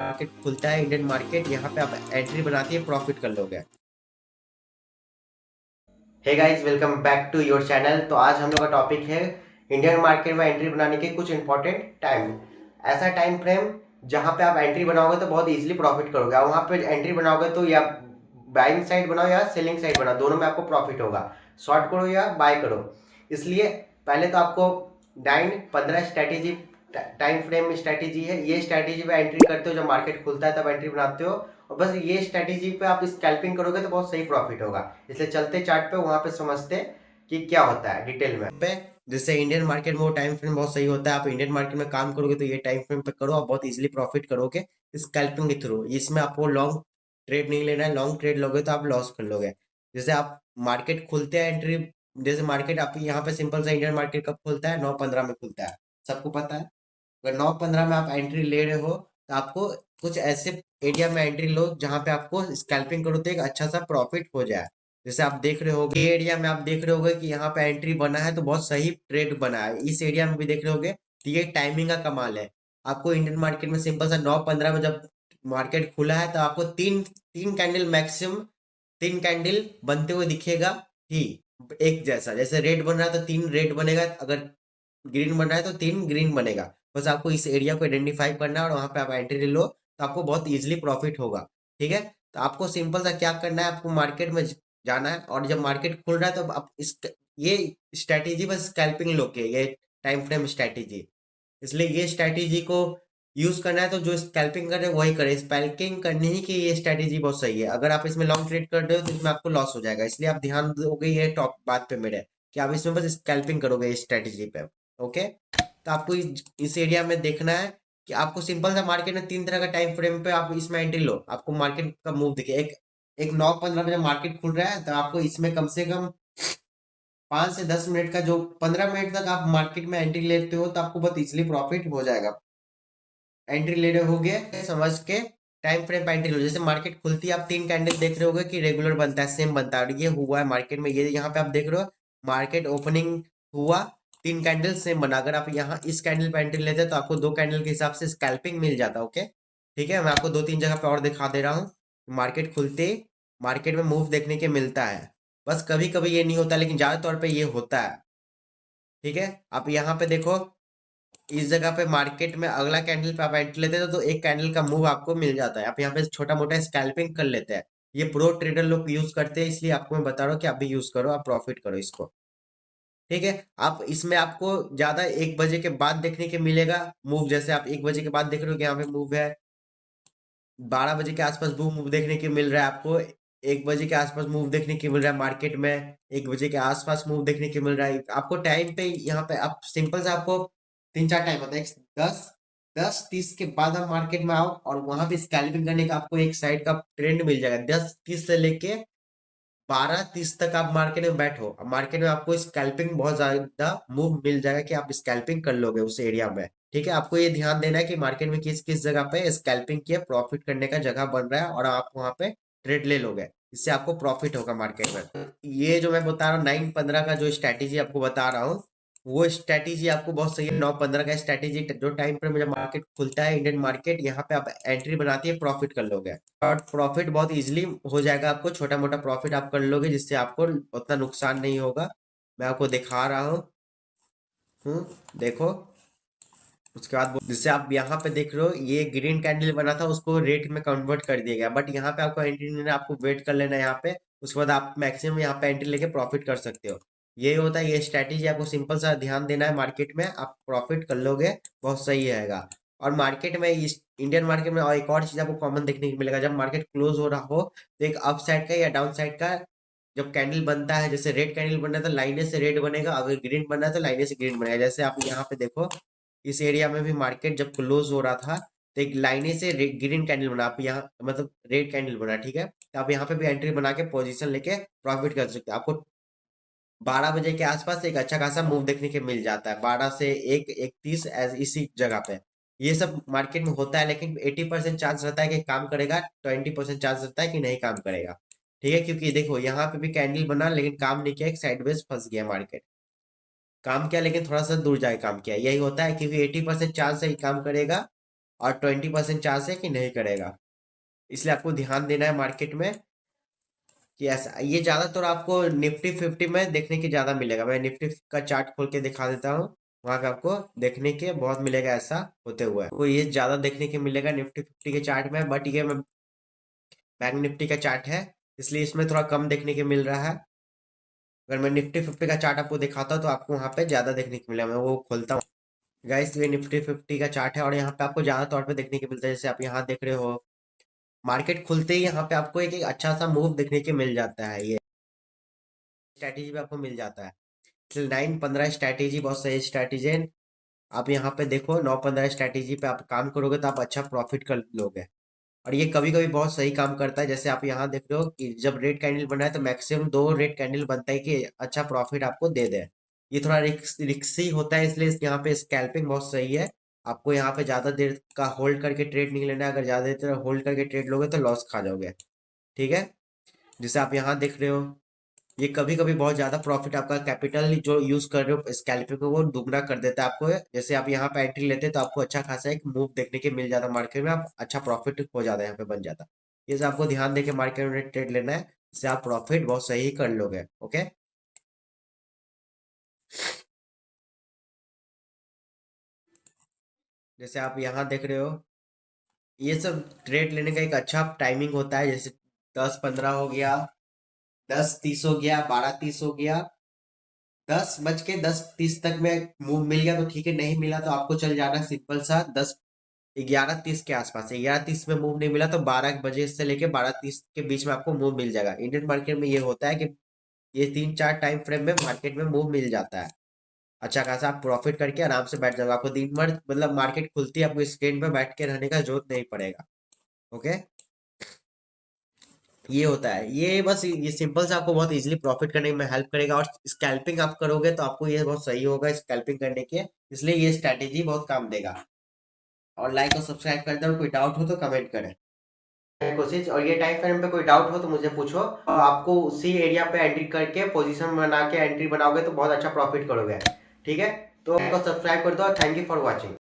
Market खुलता है Indian market, यहाँ पे आप एंट्री बनाती है, प्रॉफिट कर लोगे। Hey guys, welcome back to your channel. तो आज हम लोग का टॉपिक है इंडियन मार्केट में एंट्री बनाने के कुछ इंपॉर्टेंट टाइम, ऐसा टाइम फ्रेम जहां पे आप एंट्री बनाओगे तो बहुत इजीली प्रॉफिट करोगे। और वहां पे एंट्री बनाओगे तो या बाइंग साइड बनाओ या सेलिंग साइड बनाओ, दोनों में आपको प्रॉफिट होगा। शॉर्ट करो या बाय करो। इसलिए पहले तो आपको 9-15 स्ट्रैटेजी, टाइम फ्रेम स्ट्रैटेजी है, ये स्ट्रैटेजी पे एंट्री करते हो। जब मार्केट खुलता है तब एंट्री बनाते हो, और बस ये स्ट्रैटेजी पे आप स्कैल्पिंग करोगे तो बहुत सही प्रॉफिट होगा। इसलिए चलते चार्ट पे, वहां पे समझते कि क्या होता है डिटेल में पे। जैसे इंडियन मार्केट में वो टाइम फ्रेम बहुत सही होता है। आप इंडियन मार्केट में काम करोगे तो ये टाइम फ्रेम पे करो, आप बहुत इजीली प्रॉफिट करोगे स्कैल्पिंग के थ्रू। इसमें आपको लॉन्ग ट्रेड नहीं लेना है, लॉन्ग ट्रेड लोगे तो आप लॉस कर लोगे। जैसे आप मार्केट खुलते हैं एंट्री, जैसे मार्केट आप यहाँ पे सिंपल सा इंडियन मार्केट कब खुलता है? 9:15 में खुलता है, सबको पता है। अगर 9:15 में आप एंट्री ले रहे हो तो आपको कुछ ऐसे एरिया में एंट्री लो जहां पे आपको स्कैल्पिंग करो तो एक अच्छा सा प्रॉफिट हो जाए। जैसे आप देख रहे हो ये एरिया में, आप देख रहे होगे कि यहाँ पे एंट्री बना है तो बहुत सही ट्रेड बना है। इस एरिया में भी देख रहे होगे तो ये टाइमिंग का कमाल है। आपको इंडियन मार्केट में सिंपल सा 9:15 में जब मार्केट खुला है तो आपको तीन तीन कैंडल मैक्सिमम, तीन कैंडल बनते हुए दिखेगा ही एक जैसा। जैसे रेड बन रहा है तो तीन रेड बनेगा, अगर ग्रीन बन रहा है तो तीन ग्रीन बनेगा। बस आपको इस एरिया को आइडेंटिफाई करना है और वहां पे आप एंट्री ले लो तो आपको बहुत इजीली प्रॉफिट होगा। ठीक है, तो आपको सिंपल सा क्या करना है, आपको मार्केट में जाना है और जब मार्केट खुल रहा है तो आप इस ये स्ट्रैटेजी बस स्कैल्पिंग लो के, ये टाइम फ्रेम स्ट्रैटेजी। इसलिए ये स्ट्रैटेजी को यूज करना है तो जो स्कैल्पिंग कर रहे हैं वही करे। स्कैल्पिंग करनी ही कि ये स्ट्रैटेजी बहुत सही है। अगर आप इसमें लॉन्ग ट्रेड कर रहे हो तो इसमें आपको लॉस हो जाएगा। इसलिए आप ध्यान दोगे ये टॉप बात पे मेरे, कि आप इसमें बस स्कैल्पिंग करोगे इस स्ट्रैटेजी पे। ओके, तो आपको इस एरिया में देखना है कि आपको सिंपल सा मार्केट में तीन तरह का टाइम फ्रेम पे आप इसमें एंट्री लो। आपको मार्केट का मूव देखिए, एक एक 9:15 में जब मार्केट खुल रहा है तो आपको इसमें कम से कम 5 से 10 मिनट का, जो 15 मिनट तक आप मार्केट में एंट्री लेते हो तो आपको बहुत इजीली प्रॉफिट हो जाएगा। एंट्री ले रहे होगे समझ के टाइम फ्रेम पे एंट्री लो। जैसे मार्केट खुलती है आप तीन कैंडल देख रहे होगे कि रेगुलर बनता है, सेम बनता है, और ये हुआ है मार्केट में। ये यहाँ पे आप देख रहे हो मार्केट ओपनिंग हुआ, तीन कैंडल सेम बना। अगर आप यहाँ इस कैंडल पे एंट्री लेते हैं तो आपको दो कैंडल के हिसाब से स्कैल्पिंग मिल जाता है। ओके, ठीक है, मैं आपको दो तीन जगह पे और दिखा दे रहा हूँ। मार्केट खुलते मार्केट में मूव देखने के मिलता है। बस कभी कभी ये नहीं होता, लेकिन ज्यादा तौर पे ये होता है। ठीक है, आप यहाँ पे देखो, इस जगह पे मार्केट में अगला कैंडल पे आप एंट्री लेते हैं तो एक कैंडल का मूव आपको मिल जाता है। आप यहाँ पे छोटा मोटा स्कैल्पिंग कर लेते हैं। ये प्रो ट्रेडर लोग यूज करते हैं, इसलिए आपको मैं बता रहा हूँ कि आप भी यूज करो, आप प्रॉफिट करो इसको। ठीक है, आप इसमें आपको ज्यादा 1 बजे के बाद देखने के मिलेगा मूव। जैसे आप 1 बजे के बाद देख रहे हो कि यहाँ पे मूव है, 12 बजे के आसपास मूव देखने के मिल रहा है आपको, 1 बजे के आसपास मूव देखने के मिल रहा है मार्केट में, 1 बजे के आसपास मूव देखने के मिल रहा है आपको। टाइम पे यहाँ पे आप सिंपल से आपको तीन चार टाइम होता है। 10:30 के बाद आप मार्केट में आओ और वहां पे स्कैल्पिंग करने का आपको एक साइड का ट्रेंड मिल जाएगा। 10:30 से लेके 12:30 तक आप मार्केट में बैठो, अब मार्केट में आपको स्कैल्पिंग बहुत ज्यादा मूव मिल जाएगा कि आप स्कैल्पिंग कर लोगे उस एरिया में। ठीक है, आपको ये ध्यान देना है कि मार्केट में किस किस जगह पे स्कैल्पिंग की प्रॉफिट करने का जगह बन रहा है और आप वहां पे ट्रेड ले लोगे, इससे आपको प्रॉफिट होगा मार्केट में। ये जो मैं बता रहा हूँ 9:15 का जो स्ट्रैटेजी आपको बता रहा हूँ, वो स्ट्रैटेजी आपको बहुत सही है। 9:15 का स्ट्रैटेजी जो टाइम पे जब मार्केट खुलता है इंडियन मार्केट, यहाँ पे आप एंट्री बनाती है, प्रॉफिट कर लोगे और प्रॉफिट बहुत इजीली हो जाएगा। आपको छोटा मोटा प्रॉफिट आप कर लोगे जिससे आपको उतना नुकसान नहीं होगा। मैं आपको दिखा रहा देखो। उसके बाद जिससे आप यहाँ पे देख रहे हो ये ग्रीन कैंडल बना था, उसको रेड में कन्वर्ट कर दिया गया, बट यहाँ पे आपको एंट्री नहीं लेना, आपको वेट कर लेना है यहाँ पे। उसके बाद आप मैक्सिमम यहाँ पे एंट्री लेके प्रॉफिट कर सकते हो। ये होता है ये स्ट्रैटेजी, आपको सिंपल सा ध्यान देना है, मार्केट में आप प्रॉफिट कर लोगे, बहुत सही रहेगा। और मार्केट में इस इंडियन मार्केट में और एक और चीज आपको कॉमन देखने को मिलेगा, जब मार्केट क्लोज हो रहा हो तो एक अप साइड का या डाउन साइड का जब कैंडल बनता है, जैसे रेड कैंडल बन रहा है तो लाइने से रेड बनेगा, अगर ग्रीन बन रहा है तो लाइने से ग्रीन बनेगा। जैसे आप यहाँ पे देखो, इस एरिया में भी मार्केट जब क्लोज हो रहा था तो एक लाइने से ग्रीन कैंडल बना, आप यहाँ मतलब रेड कैंडल बना। ठीक है, तो आप यहाँ पे भी एंट्री बना के पोजीशन लेके प्रॉफिट कर सकते हैं। आपको 12 बजे के आसपास एक अच्छा खासा मूव देखने के मिल जाता है, 12 से 1, 1:30 इसी जगह पे। ये सब मार्केट में होता है, लेकिन 80% चांस रहता है कि काम करेगा, 20% चांस रहता है कि नहीं काम करेगा। ठीक है, क्योंकि देखो यहाँ पे भी कैंडल बना लेकिन काम नहीं किया, एक साइडवेज फंस गया मार्केट। काम किया लेकिन थोड़ा सा दूर जाके काम किया, यही होता है, क्योंकि 80% चांस है कि काम करेगा, और 20% चांस है कि नहीं करेगा। इसलिए आपको ध्यान देना है मार्केट में कि ऐसा ये ज्यादातर आपको निफ्टी 50 में देखने के ज्यादा मिलेगा। मैं निफ्टी का चार्ट खोल के दिखा देता हूँ, वहां पे आपको देखने के बहुत मिलेगा ऐसा होते हुए। तो ये ज्यादा देखने के मिलेगा निफ्टी 50 के चार्ट में, बट ये बैंक निफ्टी का चार्ट है, इसलिए इसमें थोड़ा कम देखने के मिल रहा है। अगर मैं निफ्टी 50 का चार्ट आपको दिखाता हूँ तो आपको वहां पे ज्यादा देखने को मिलेगा। मैं वो खोलता हूँ गाइस, ये निफ्टी 50 का चार्ट है और यहाँ पे आपको ज्यादा तौर पे देखने को मिलता है। जैसे आप यहाँ देख रहे हो, मार्केट खुलते ही यहाँ पे आपको एक अच्छा सा मूव देखने के मिल जाता है। ये स्ट्रैटेजी पे आपको मिल जाता है। 9-15 स्ट्रैटेजी बहुत सही स्ट्रैटेजी है। आप यहाँ पे देखो 9-15 स्ट्रैटेजी पे आप काम करोगे तो आप अच्छा प्रॉफिट कर लोगे। और ये कभी कभी बहुत सही काम करता है। जैसे आप यहाँ देख रहे हो कि जब रेड कैंडल बना है तो मैक्सिमम 2 रेड कैंडल बनता है कि अच्छा प्रॉफिट आपको दे दे। ये थोड़ा रिक्सी होता है, इसलिए यहाँ पे स्कैल्पिंग बहुत सही है। आपको यहाँ पे ज्यादा देर का होल्ड करके ट्रेड नहीं लेना है। अगर ज्यादा देर होल्ड करके ट्रेड लोगे तो लॉस खा जाओगे। ठीक है, जैसे आप यहाँ देख रहे हो, ये कभी कभी बहुत ज्यादा प्रॉफिट आपका कैपिटल जो यूज कर रहे हो स्कैल्पिंग को वो दुगना कर देता है आपको। जैसे आप यहाँ पे एंट्री लेते हैं तो आपको अच्छा खासा एक मूव देखने के मिल जाता है मार्केट में, आप अच्छा प्रॉफिट हो जाता है यहाँ पे बन जाता है। ये सब आपको ध्यान देके मार्केट में ट्रेड लेना है, इससे आप प्रॉफिट बहुत सही कर लोगे। ओके, जैसे आप यहाँ देख रहे हो, ये सब ट्रेड लेने का एक अच्छा टाइमिंग होता है। जैसे 10-15 हो गया, 10-30 हो गया, 12-30 हो गया, 10 बज के 10:30 तक में मूव मिल गया तो ठीक है, नहीं मिला तो आपको चल जाना सिंपल सा 11:30 के आसपास। 11:30 में मूव नहीं मिला तो 12 बजे से लेके 12:30 के बीच में आपको मूव मिल जाएगा। इंडियन मार्केट में ये होता है कि ये 3-4 टाइम फ्रेम में मार्केट में मूव मिल जाता है। अच्छा खासा आप प्रॉफिट करके आराम से बैठ जाओगे। आपको दिन भर मतलब मार्केट खुलती है आपको स्क्रीन पे बैठ के रहने का जरूरत नहीं पड़ेगा। ओके, ये होता है। ये बस ये सिंपल से आपको बहुत इजीली प्रॉफिट करने में हेल्प करेगा। और स्कैल्पिंग आप करोगे तो आपको ये बहुत सही होगा स्कैल्पिंग करने के, इसलिए ये स्ट्रैटेजी बहुत काम देगा। और लाइक और सब्सक्राइब कर दें और कोई डाउट हो तो कमेंट करें। कोशिश, और ये टाइम फ्रेम पे कोई डाउट हो तो मुझे पूछो, और आपको उसी एरिया पे एंट्री करके पोजीशन बना के एंट्री बनाओगे तो बहुत अच्छा प्रॉफिट करोगे। ठीक है, तो आपको सब्सक्राइब कर दो और थैंक यू फॉर वॉचिंग।